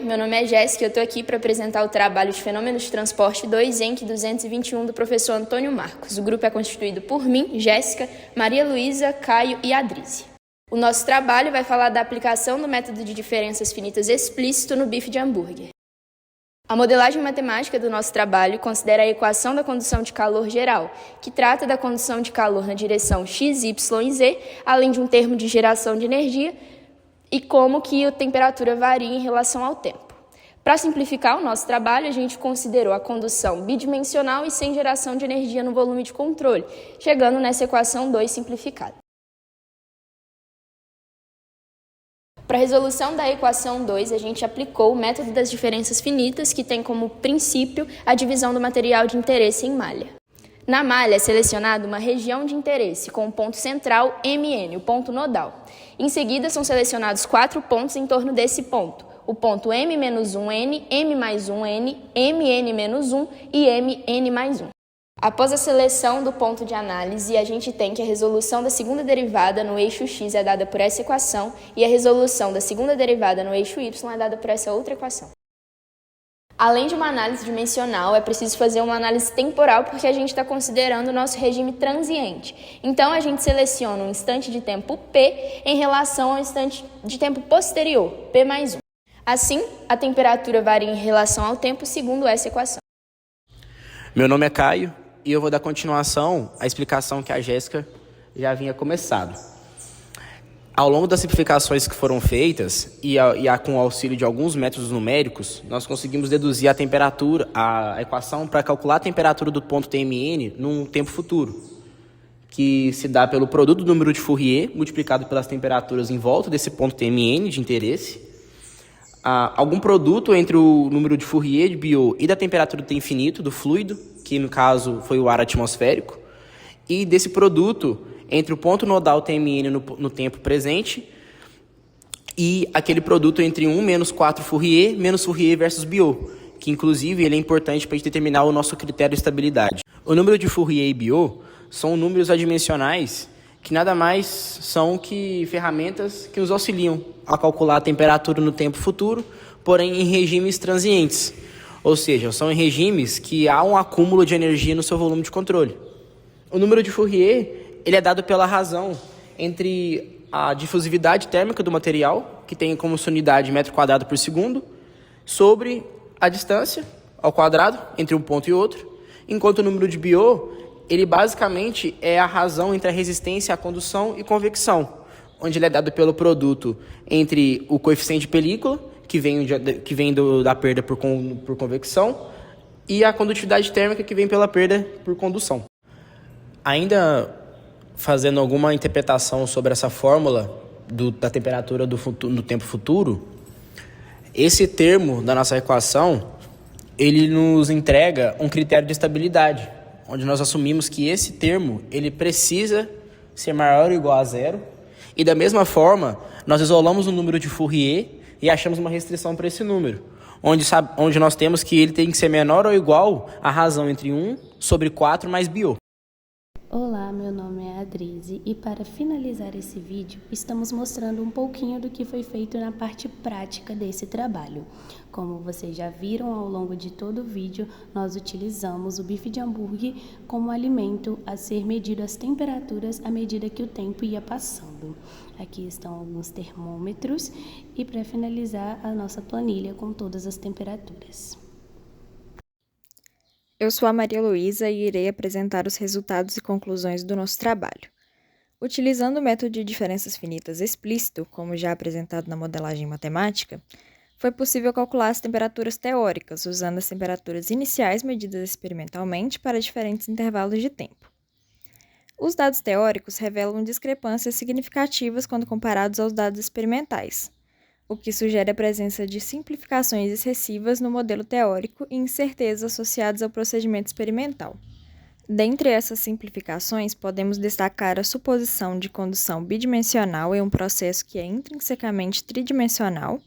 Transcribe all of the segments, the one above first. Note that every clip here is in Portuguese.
meu nome é Jéssica e eu estou aqui para apresentar o trabalho de Fenômenos de Transporte 2, ENC 221, do professor Antônio Marcos. O grupo é constituído por mim, Jéssica, Maria Luísa, Caio e Adrize. O nosso trabalho vai falar da aplicação do método de diferenças finitas explícito no bife de hambúrguer. A modelagem matemática do nosso trabalho considera a equação da condução de calor geral, que trata da condução de calor na direção x, y e z, além de um termo de geração de energia, e como que a temperatura varia em relação ao tempo. Para simplificar o nosso trabalho, a gente considerou a condução bidimensional e sem geração de energia no volume de controle, chegando nessa equação 2 simplificada. Para a resolução da equação 2, a gente aplicou o método das diferenças finitas, que tem como princípio a divisão do material de interesse em malha. Na malha é selecionada uma região de interesse com o ponto central MN, o ponto nodal. Em seguida, são selecionados 4 pontos em torno desse ponto: o ponto M-1N, M mais 1N, Mn-1 e Mn mais 1. Após a seleção do ponto de análise, a gente tem que a resolução da segunda derivada no eixo x é dada por essa equação e a resolução da segunda derivada no eixo y é dada por essa outra equação. Além de uma análise dimensional, é preciso fazer uma análise temporal porque a gente está considerando o nosso regime transiente. Então, a gente seleciona um instante de tempo P em relação ao instante de tempo posterior, P mais 1. Assim, a temperatura varia em relação ao tempo segundo essa equação. Meu nome é Caio e eu vou dar continuação à explicação que a Jéssica já havia começado. Ao longo das simplificações que foram feitas e com o auxílio de alguns métodos numéricos, nós conseguimos deduzir a equação para calcular a temperatura do ponto TMN num tempo futuro, que se dá pelo produto do número de Fourier multiplicado pelas temperaturas em volta desse ponto TMN de interesse, algum produto entre o número de Fourier de Biot e da temperatura do T infinito do fluido, que no caso foi o ar atmosférico, e desse produto entre o ponto nodal TMN no tempo presente e aquele produto entre 1 menos 4 Fourier menos Fourier versus Biot, que inclusive ele é importante para a gente determinar o nosso critério de estabilidade. O número de Fourier e Biot são números adimensionais que nada mais são que ferramentas que nos auxiliam a calcular a temperatura no tempo futuro, porém em regimes transientes, ou seja, são em regimes que há um acúmulo de energia no seu volume de controle. O número de Fourier ele é dado pela razão entre a difusividade térmica do material, que tem como sua unidade metro quadrado por segundo, sobre a distância ao quadrado entre um ponto e outro, enquanto o número de Biot, ele basicamente é a razão entre a resistência à condução e convecção, onde ele é dado pelo produto entre o coeficiente de película, que vem da perda por convecção, e a condutividade térmica, que vem pela perda por condução. Ainda fazendo alguma interpretação sobre essa fórmula da temperatura no tempo futuro, esse termo da nossa equação, ele nos entrega um critério de estabilidade, onde nós assumimos que esse termo ele precisa ser maior ou igual a zero, e da mesma forma, nós isolamos o número de Fourier e achamos uma restrição para esse número, onde nós temos que ele tem que ser menor ou igual à razão entre 1 sobre 4 mais Biot. Olá, meu nome é Adrize e para finalizar esse vídeo, estamos mostrando um pouquinho do que foi feito na parte prática desse trabalho. Como vocês já viram ao longo de todo o vídeo, nós utilizamos o bife de hambúrguer como alimento a ser medido as temperaturas à medida que o tempo ia passando. Aqui estão alguns termômetros e para finalizar a nossa planilha com todas as temperaturas. Eu sou a Maria Luísa e irei apresentar os resultados e conclusões do nosso trabalho. Utilizando o método de diferenças finitas explícito, como já apresentado na modelagem matemática, foi possível calcular as temperaturas teóricas, usando as temperaturas iniciais medidas experimentalmente para diferentes intervalos de tempo. Os dados teóricos revelam discrepâncias significativas quando comparados aos dados experimentais, o que sugere a presença de simplificações excessivas no modelo teórico e incertezas associadas ao procedimento experimental. Dentre essas simplificações, podemos destacar a suposição de condução bidimensional em um processo que é intrinsecamente tridimensional,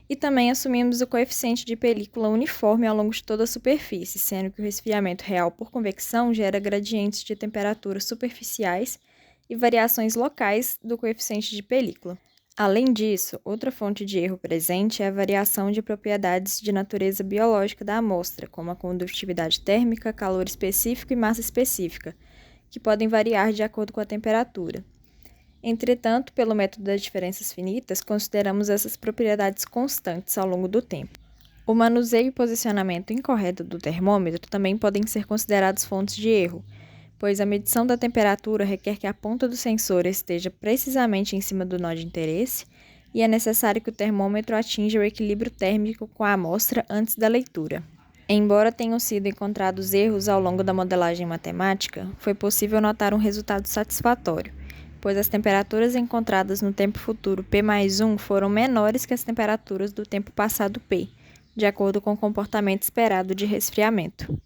e também assumimos o coeficiente de película uniforme ao longo de toda a superfície, sendo que o resfriamento real por convecção gera gradientes de temperatura superficiais e variações locais do coeficiente de película. Além disso, outra fonte de erro presente é a variação de propriedades de natureza biológica da amostra, como a condutividade térmica, calor específico e massa específica, que podem variar de acordo com a temperatura. Entretanto, pelo método das diferenças finitas, consideramos essas propriedades constantes ao longo do tempo. O manuseio e posicionamento incorreto do termômetro também podem ser considerados fontes de erro, pois a medição da temperatura requer que a ponta do sensor esteja precisamente em cima do nó de interesse e é necessário que o termômetro atinja o equilíbrio térmico com a amostra antes da leitura. Embora tenham sido encontrados erros ao longo da modelagem matemática, foi possível notar um resultado satisfatório, pois as temperaturas encontradas no tempo futuro P+1 foram menores que as temperaturas do tempo passado P, de acordo com o comportamento esperado de resfriamento.